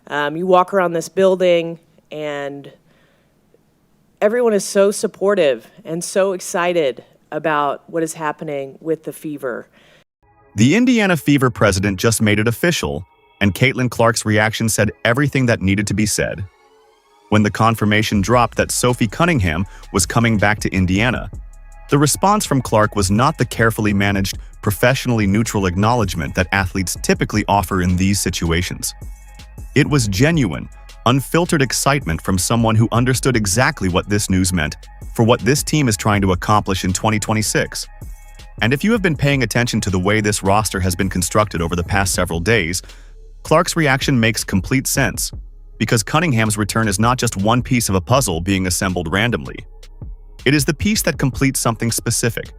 You walk around this building and everyone is so supportive and so excited about what is happening with the Fever. The Indiana Fever president just made it official, and Caitlin Clark's reaction said everything that needed to be said. When the confirmation dropped that Sophie Cunningham was coming back to Indiana, the response from Clark was not the carefully managed, professionally neutral acknowledgement that athletes typically offer in these situations. It was genuine, unfiltered excitement from someone who understood exactly what this news meant for what this team is trying to accomplish in 2026. And if you have been paying attention to the way this roster has been constructed over the past several days, Clark's reaction makes complete sense, because Cunningham's return is not just one piece of a puzzle being assembled randomly. It is the piece that completes something specific.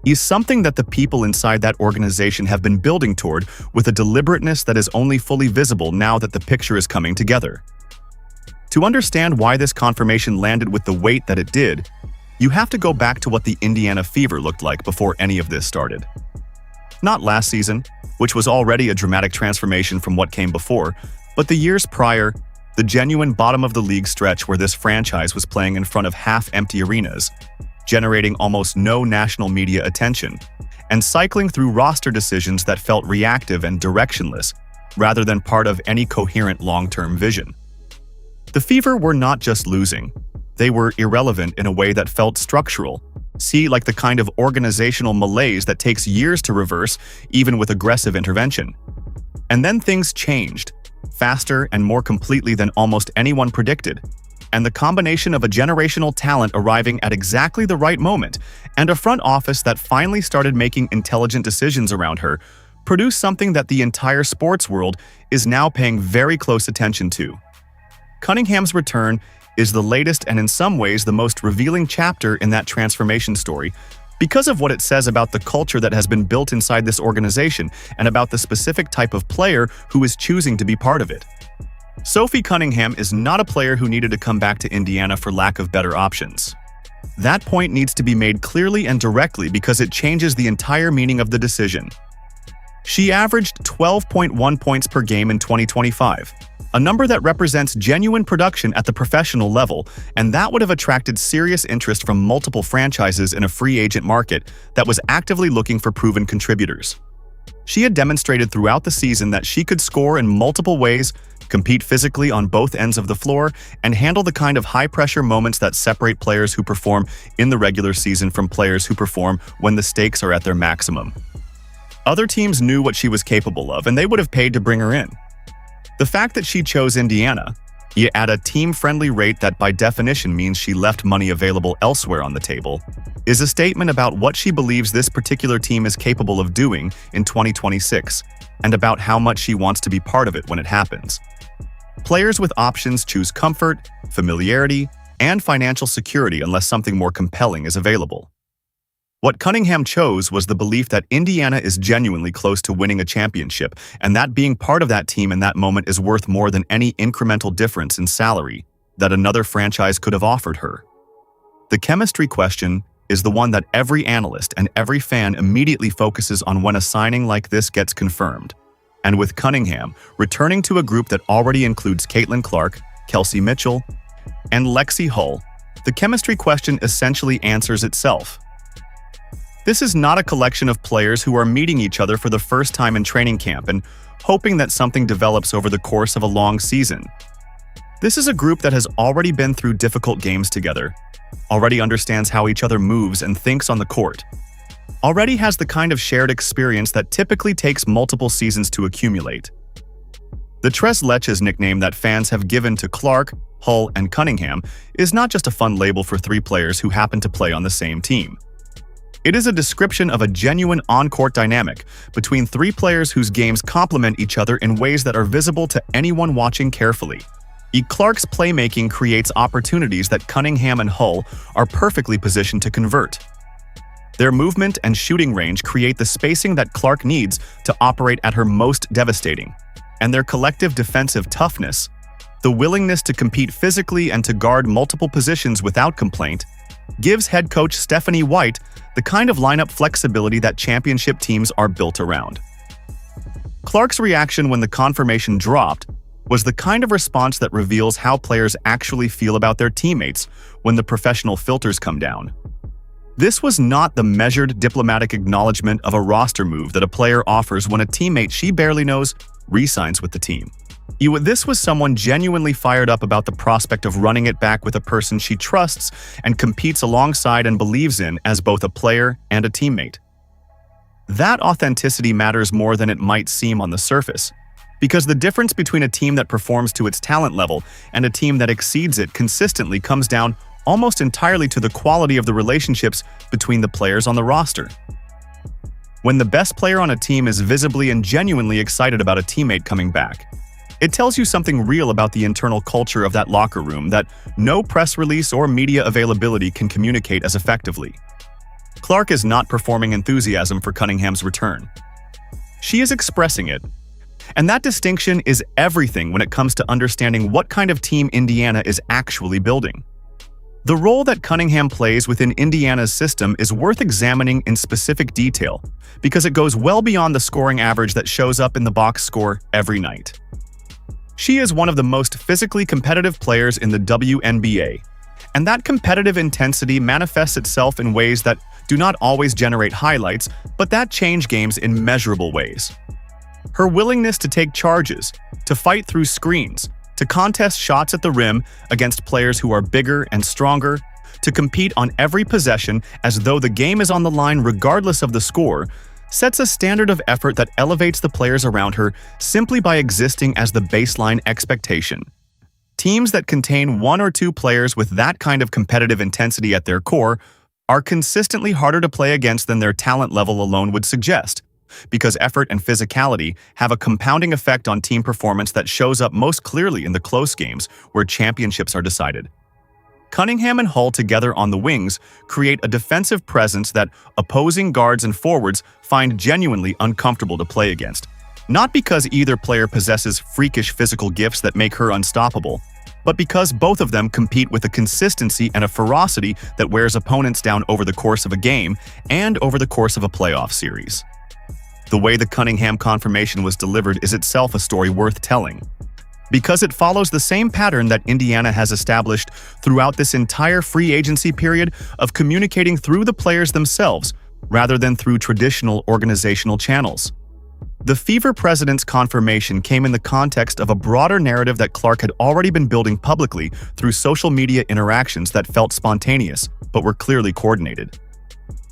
He is something that the people inside that organization have been building toward with a deliberateness that is only fully visible now that the picture is coming together. To understand why this confirmation landed with the weight that it did, you have to go back to what the Indiana Fever looked like before any of this started. Not last season, which was already a dramatic transformation from what came before, but the years prior, the genuine bottom-of-the-league stretch where this franchise was playing in front of half-empty arenas, generating almost no national media attention, and cycling through roster decisions that felt reactive and directionless, rather than part of any coherent long-term vision. The Fever were not just losing. They were irrelevant in a way that felt structural. See, like the kind of organizational malaise that takes years to reverse, even with aggressive intervention. And then things changed, faster and more completely than almost anyone predicted. And the combination of a generational talent arriving at exactly the right moment and a front office that finally started making intelligent decisions around her produced something that the entire sports world is now paying very close attention to. Cunningham's return is the latest and in some ways the most revealing chapter in that transformation story because of what it says about the culture that has been built inside this organization and about the specific type of player who is choosing to be part of it. Sophie Cunningham is not a player who needed to come back to Indiana for lack of better options. That point needs to be made clearly and directly because it changes the entire meaning of the decision. She averaged 12.1 points per game in 2025, a number that represents genuine production at the professional level, and that would have attracted serious interest from multiple franchises in a free agent market that was actively looking for proven contributors. She had demonstrated throughout the season that she could score in multiple ways, compete physically on both ends of the floor, and handle the kind of high-pressure moments that separate players who perform in the regular season from players who perform when the stakes are at their maximum. Other teams knew what she was capable of, and they would have paid to bring her in. The fact that she chose Indiana, yet at a team-friendly rate that by definition means she left money available elsewhere on the table, is a statement about what she believes this particular team is capable of doing in 2026, and about how much she wants to be part of it when it happens. Players with options choose comfort, familiarity, and financial security unless something more compelling is available. What Cunningham chose was the belief that Indiana is genuinely close to winning a championship, and that being part of that team in that moment is worth more than any incremental difference in salary that another franchise could have offered her. The chemistry question is the one that every analyst and every fan immediately focuses on when a signing like this gets confirmed. And with Cunningham returning to a group that already includes Caitlin Clark, Kelsey Mitchell, and Lexi Hull, the chemistry question essentially answers itself. This is not a collection of players who are meeting each other for the first time in training camp and hoping that something develops over the course of a long season. This is a group that has already been through difficult games together, already understands how each other moves and thinks on the court, already has the kind of shared experience that typically takes multiple seasons to accumulate. The Tres Leches nickname that fans have given to Clark, Hull, and Cunningham is not just a fun label for three players who happen to play on the same team. It is a description of a genuine on-court dynamic between three players whose games complement each other in ways that are visible to anyone watching carefully. Clark's playmaking creates opportunities that Cunningham and Hull are perfectly positioned to convert. Their movement and shooting range create the spacing that Clark needs to operate at her most devastating. And their collective defensive toughness, the willingness to compete physically and to guard multiple positions without complaint, gives head coach Stephanie White the kind of lineup flexibility that championship teams are built around. Clark's reaction when the confirmation dropped was the kind of response that reveals how players actually feel about their teammates when the professional filters come down. This was not the measured, diplomatic acknowledgement of a roster move that a player offers when a teammate she barely knows re-signs with the team. This was someone genuinely fired up about the prospect of running it back with a person she trusts and competes alongside and believes in as both a player and a teammate. That authenticity matters more than it might seem on the surface, because the difference between a team that performs to its talent level and a team that exceeds it consistently comes down almost entirely to the quality of the relationships between the players on the roster. When the best player on a team is visibly and genuinely excited about a teammate coming back, it tells you something real about the internal culture of that locker room that no press release or media availability can communicate as effectively. Clark is not performing enthusiasm for Cunningham's return. She is expressing it. And that distinction is everything when it comes to understanding what kind of team Indiana is actually building. The role that Cunningham plays within Indiana's system is worth examining in specific detail because it goes well beyond the scoring average that shows up in the box score every night. She is one of the most physically competitive players in the WNBA, and that competitive intensity manifests itself in ways that do not always generate highlights, but that change games in measurable ways. Her willingness to take charges, to fight through screens, to contest shots at the rim against players who are bigger and stronger, to compete on every possession as though the game is on the line regardless of the score, sets a standard of effort that elevates the players around her simply by existing as the baseline expectation. Teams that contain one or two players with that kind of competitive intensity at their core are consistently harder to play against than their talent level alone would suggest, because effort and physicality have a compounding effect on team performance that shows up most clearly in the close games where championships are decided. Cunningham and Hull together on the wings create a defensive presence that opposing guards and forwards find genuinely uncomfortable to play against. Not because either player possesses freakish physical gifts that make her unstoppable, but because both of them compete with a consistency and a ferocity that wears opponents down over the course of a game and over the course of a playoff series. The way the Cunningham confirmation was delivered is itself a story worth telling, because it follows the same pattern that Indiana has established throughout this entire free agency period of communicating through the players themselves rather than through traditional organizational channels. The Fever president's confirmation came in the context of a broader narrative that Clark had already been building publicly through social media interactions that felt spontaneous, but were clearly coordinated.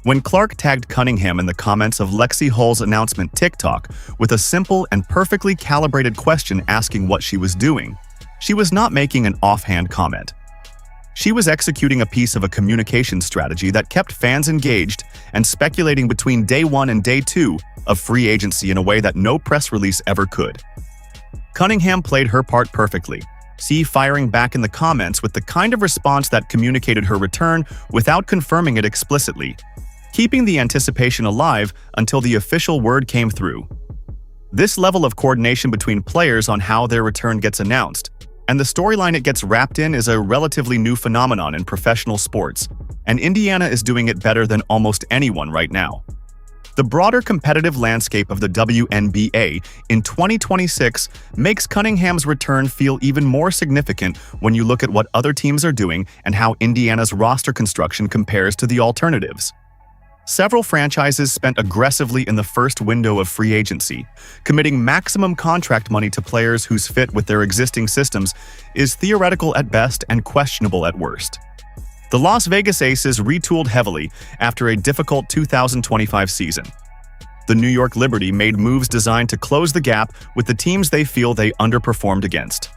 When Clark tagged Cunningham in the comments of Lexi Hull's announcement TikTok with a simple and perfectly calibrated question asking what she was doing, she was not making an offhand comment. She was executing a piece of a communication strategy that kept fans engaged and speculating between day one and day two of free agency in a way that no press release ever could. Cunningham played her part perfectly, firing back in the comments with the kind of response that communicated her return without confirming it explicitly, keeping the anticipation alive until the official word came through. This level of coordination between players on how their return gets announced and the storyline it gets wrapped in is a relatively new phenomenon in professional sports, and Indiana is doing it better than almost anyone right now. The broader competitive landscape of the WNBA in 2026 makes Cunningham's return feel even more significant when you look at what other teams are doing and how Indiana's roster construction compares to the alternatives. Several franchises spent aggressively in the first window of free agency, committing maximum contract money to players whose fit with their existing systems is theoretical at best and questionable at worst. The Las Vegas Aces retooled heavily after a difficult 2025 season. The New York Liberty made moves designed to close the gap with the teams they feel they underperformed against.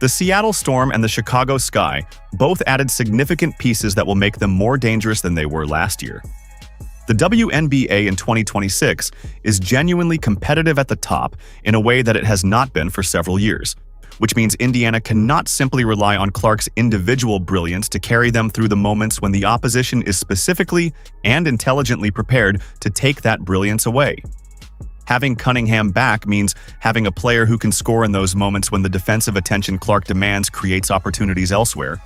The Seattle Storm and the Chicago Sky both added significant pieces that will make them more dangerous than they were last year. The WNBA in 2026 is genuinely competitive at the top in a way that it has not been for several years, which means Indiana cannot simply rely on Clark's individual brilliance to carry them through the moments when the opposition is specifically and intelligently prepared to take that brilliance away. Having Cunningham back means having a player who can score in those moments when the defensive attention Clark demands creates opportunities elsewhere,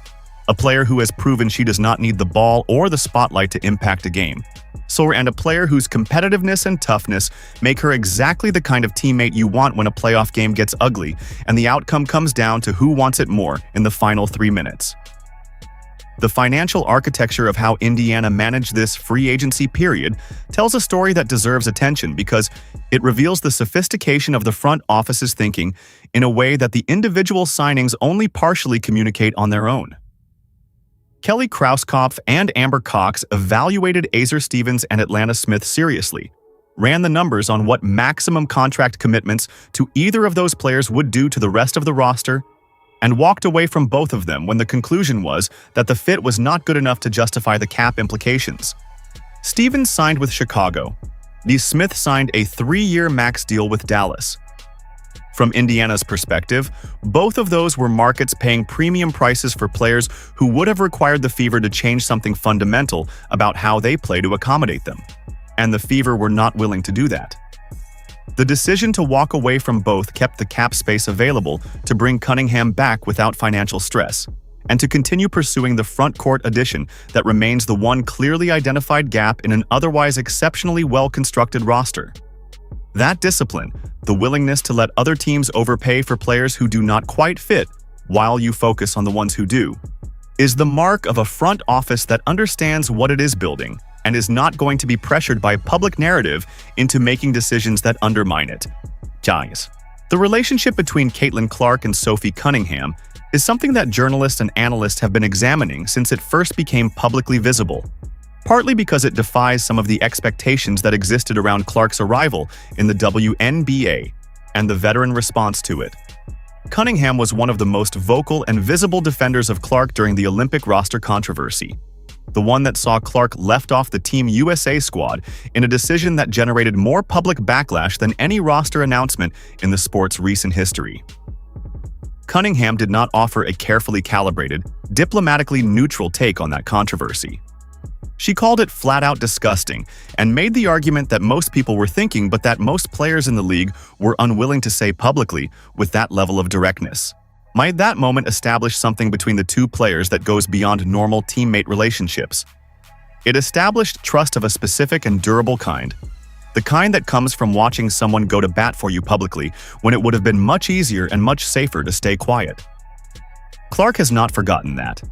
a player who has proven she does not need the ball or the spotlight to impact a game, And a player whose competitiveness and toughness make her exactly the kind of teammate you want when a playoff game gets ugly and the outcome comes down to who wants it more in the final 3 minutes. The financial architecture of how Indiana managed this free agency period tells a story that deserves attention because it reveals the sophistication of the front office's thinking in a way that the individual signings only partially communicate on their own. Kelly Krauskopf and Amber Cox evaluated Azer Stevens and Atlanta Smith seriously, ran the numbers on what maximum contract commitments to either of those players would do to the rest of the roster, and walked away from both of them when the conclusion was that the fit was not good enough to justify the cap implications. Stevens signed with Chicago. Smith signed a 3-year max deal with Dallas. From Indiana's perspective, both of those were markets paying premium prices for players who would have required the Fever to change something fundamental about how they play to accommodate them. And the Fever were not willing to do that. The decision to walk away from both kept the cap space available to bring Cunningham back without financial stress, and to continue pursuing the front court addition that remains the one clearly identified gap in an otherwise exceptionally well-constructed roster. That discipline, the willingness to let other teams overpay for players who do not quite fit while you focus on the ones who do, is the mark of a front office that understands what it is building and is not going to be pressured by public narrative into making decisions that undermine it. Guys, the relationship between Caitlin Clark and Sophie Cunningham is something that journalists and analysts have been examining since it first became publicly visible, partly because it defies some of the expectations that existed around Clark's arrival in the WNBA and the veteran response to it. Cunningham was one of the most vocal and visible defenders of Clark during the Olympic roster controversy, the one that saw Clark left off the Team USA squad in a decision that generated more public backlash than any roster announcement in the sport's recent history. Cunningham did not offer a carefully calibrated, diplomatically neutral take on that controversy. She called it flat-out disgusting and made the argument that most people were thinking but that most players in the league were unwilling to say publicly with that level of directness. Might that moment establish something between the two players that goes beyond normal teammate relationships? It established trust of a specific and durable kind, the kind that comes from watching someone go to bat for you publicly when it would have been much easier and much safer to stay quiet. Clark has not forgotten that.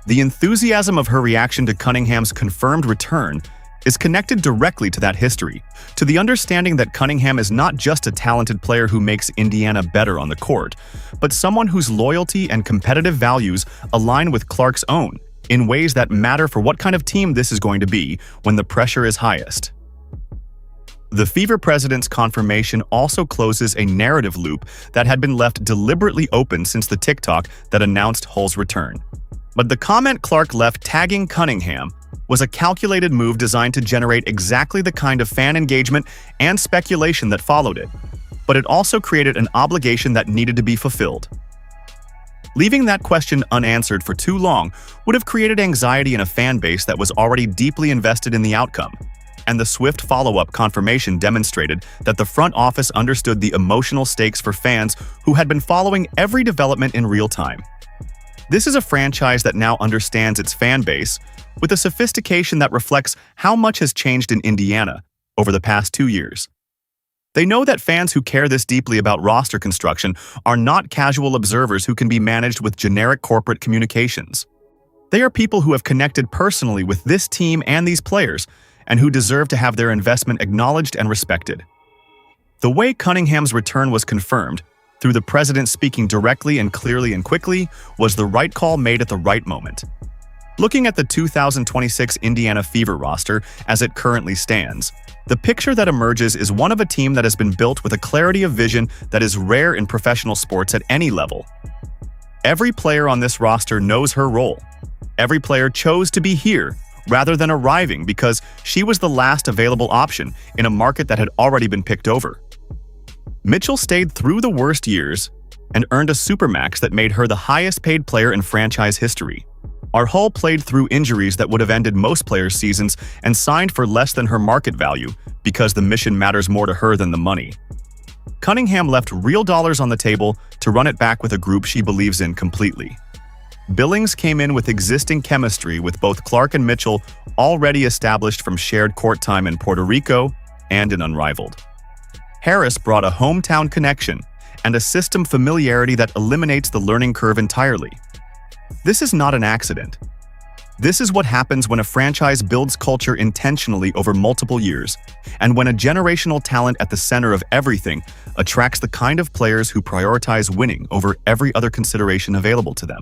The enthusiasm of her reaction to Cunningham's confirmed return is connected directly to that history, to the understanding that Cunningham is not just a talented player who makes Indiana better on the court, but someone whose loyalty and competitive values align with Clark's own in ways that matter for what kind of team this is going to be when the pressure is highest. The Fever president's confirmation also closes a narrative loop that had been left deliberately open since the TikTok that announced Hull's return. But the comment Clark left tagging Cunningham was a calculated move designed to generate exactly the kind of fan engagement and speculation that followed it. But it also created an obligation that needed to be fulfilled. Leaving that question unanswered for too long would have created anxiety in a fan base that was already deeply invested in the outcome. And the swift follow-up confirmation demonstrated that the front office understood the emotional stakes for fans who had been following every development in real time. This is a franchise that now understands its fan base with a sophistication that reflects how much has changed in Indiana over the past 2 years. They know that fans who care this deeply about roster construction are not casual observers who can be managed with generic corporate communications. They are people who have connected personally with this team and these players, and who deserve to have their investment acknowledged and respected. The way Cunningham's return was confirmed, through the president speaking directly and clearly and quickly, was the right call made at the right moment. Looking at the 2026 Indiana Fever roster as it currently stands, the picture that emerges is one of a team that has been built with a clarity of vision that is rare in professional sports at any level. Every player on this roster knows her role. Every player chose to be here rather than arriving because she was the last available option in a market that had already been picked over. Mitchell stayed through the worst years and earned a supermax that made her the highest-paid player in franchise history. Hull played through injuries that would have ended most players' seasons and signed for less than her market value because the mission matters more to her than the money. Cunningham left real dollars on the table to run it back with a group she believes in completely. Billings came in with existing chemistry with both Clark and Mitchell already established from shared court time in Puerto Rico and in Unrivaled. Harris brought a hometown connection and a system familiarity that eliminates the learning curve entirely. This is not an accident. This is what happens when a franchise builds culture intentionally over multiple years, and when a generational talent at the center of everything attracts the kind of players who prioritize winning over every other consideration available to them.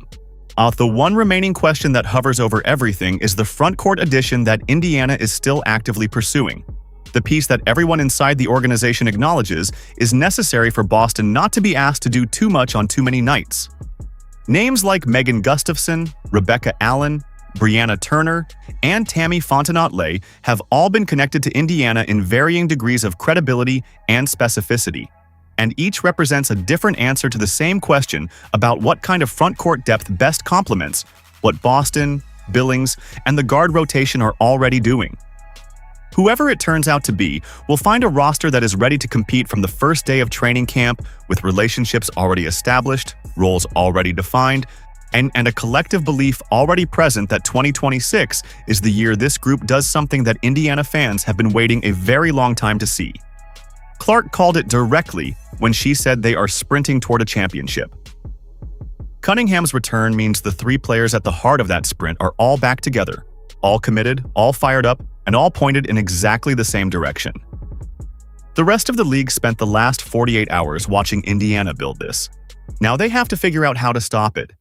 The one remaining question that hovers over everything is the frontcourt addition that Indiana is still actively pursuing. The piece that everyone inside the organization acknowledges is necessary for Boston not to be asked to do too much on too many nights. Names like Megan Gustafson, Rebecca Allen, Brianna Turner, and Tammy Fontenot-Lay have all been connected to Indiana in varying degrees of credibility and specificity, and each represents a different answer to the same question about what kind of frontcourt depth best complements what Boston, Billings, and the guard rotation are already doing. Whoever it turns out to be will find a roster that is ready to compete from the first day of training camp, with relationships already established, roles already defined, and a collective belief already present that 2026 is the year this group does something that Indiana fans have been waiting a very long time to see. Clark called it directly when she said they are sprinting toward a championship. Cunningham's return means the three players at the heart of that sprint are all back together, all committed, all fired up, and all pointed in exactly the same direction. The rest of the league spent the last 48 hours watching Indiana build this. Now they have to figure out how to stop it,